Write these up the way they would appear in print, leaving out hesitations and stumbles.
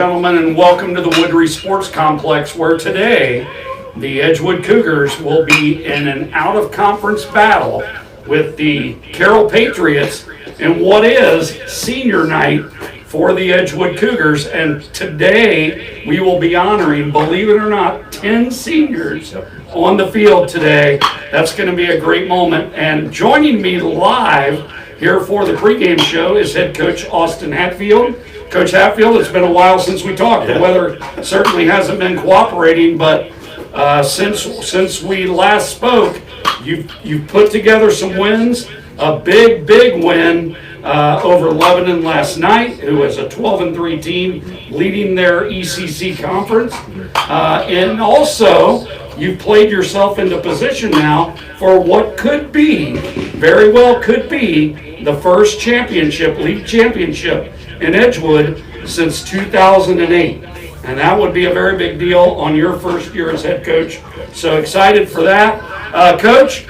Gentlemen, and welcome to the Woodbury Sports Complex, where today the Edgewood Cougars will be in an out-of-conference battle with the Carroll Patriots in what is senior night for the Edgewood Cougars. And today we will be honoring, believe it or not, 10 seniors on the field today. That's going to be a great moment. And joining me live here for the pregame show is head coach Austin Hatfield. Coach Hatfield, it's been a while since we talked. The weather certainly hasn't been cooperating, but since we last spoke, you've put together some wins. A big win over Lebanon last night, who is a 12-3 team leading their ECC conference. And also, you've played yourself into position now for what could be, very well could be, the first league championship in Edgewood since 2008. And that would be a very big deal on your first year as head coach. So excited for that. Coach,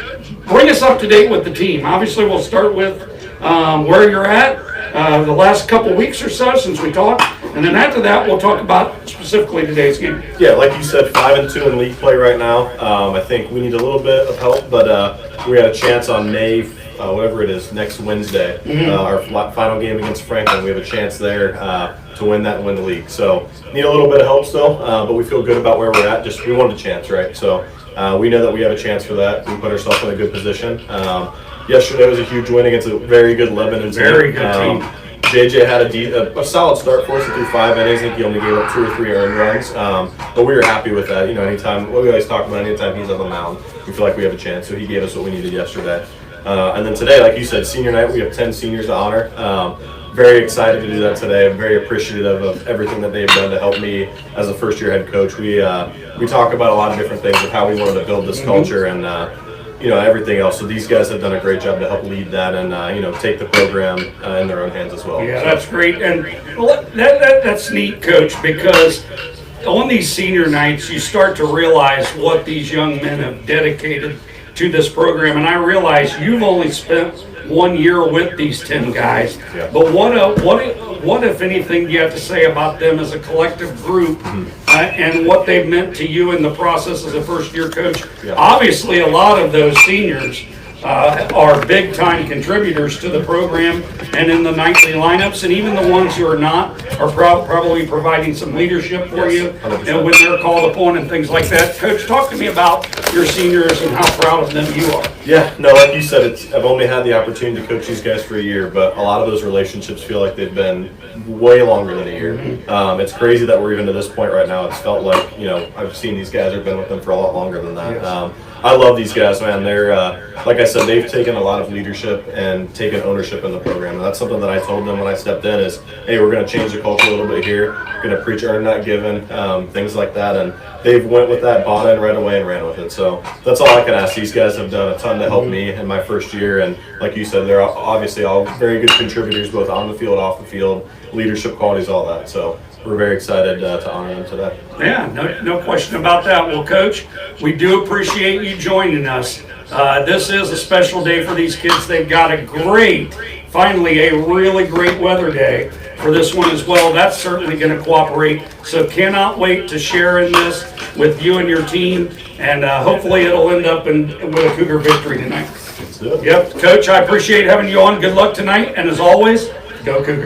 bring us up to date with the team. Obviously, we'll start with where you're at the last couple weeks or so since we talked. And then after that, we'll talk about specifically today's game. Yeah, like you said, 5-2 in league play right now. I think we need a little bit of help, but we had a chance on May, whatever it is, next Wednesday, our final game against Franklin. We have a chance there to win that and win the league. So need a little bit of help still, but we feel good about where we're at. Just we wanted a chance, right? So we know that we have a chance for that. We put ourselves in a good position. Yesterday was a huge win against a very good Lebanon team. Very good team. JJ had a solid start for us through 5 innings. I think he only gave up 2 or 3 earned runs, but we were happy with that. You know, anytime, what we always talk about, anytime he's on the mound, we feel like we have a chance. So he gave us what we needed yesterday. And then today, like you said, senior night, we have 10 seniors to honor. Very excited to do that today. I'm very appreciative of everything that they've done to help me as a first-year head coach. We talk about a lot of different things of how we wanted to build this culture and everything else. So these guys have done a great job to help lead that and take the program in their own hands as well. Yeah, that's great. And that's neat, Coach, because on these senior nights, you start to realize what these young men have dedicated to this program. And I realize you've only spent 1 year with these 10 guys. Yeah. But what if anything do you have to say about them as a collective group and what they've meant to you in the process as a first-year coach? Yeah. Obviously, a lot of those seniors are big-time contributors to the program and in the nightly lineups, and even the ones who are not are probably providing some leadership for you and when they're called upon and things like that. Coach, talk to me about your seniors and how proud of them you are. Yeah, no, like you said, I've only had the opportunity to coach these guys for a year, but a lot of those relationships feel like they've been way longer than a year. It's crazy that we're even to this point right now. It's felt like, I've seen these guys, I've been with them for a lot longer than that. Yes. I love these guys, man. They're, like I said, they've taken a lot of leadership and taken ownership in the program. And that's something that I told them when I stepped in is, hey, we're going to change the culture a little bit here. We're going to preach earn, not given, things like that. And they've went with that, bought in right away and ran with it. So that's all I can ask. These guys have done a ton to help me in my first year. And like you said, they're obviously all very good contributors, both on the field, off the field, leadership qualities, all that. So we're very excited to honor them today. Yeah, no question about that. Well, Coach, we do appreciate you joining us. This is a special day for these kids. They've got finally a really great weather day for this one as well. That's certainly going to cooperate. So cannot wait to share in this with you and your team. And hopefully it'll end up with a Cougar victory tonight. Let's do it. Yep, Coach, I appreciate having you on. Good luck tonight. And as always, go Cougars.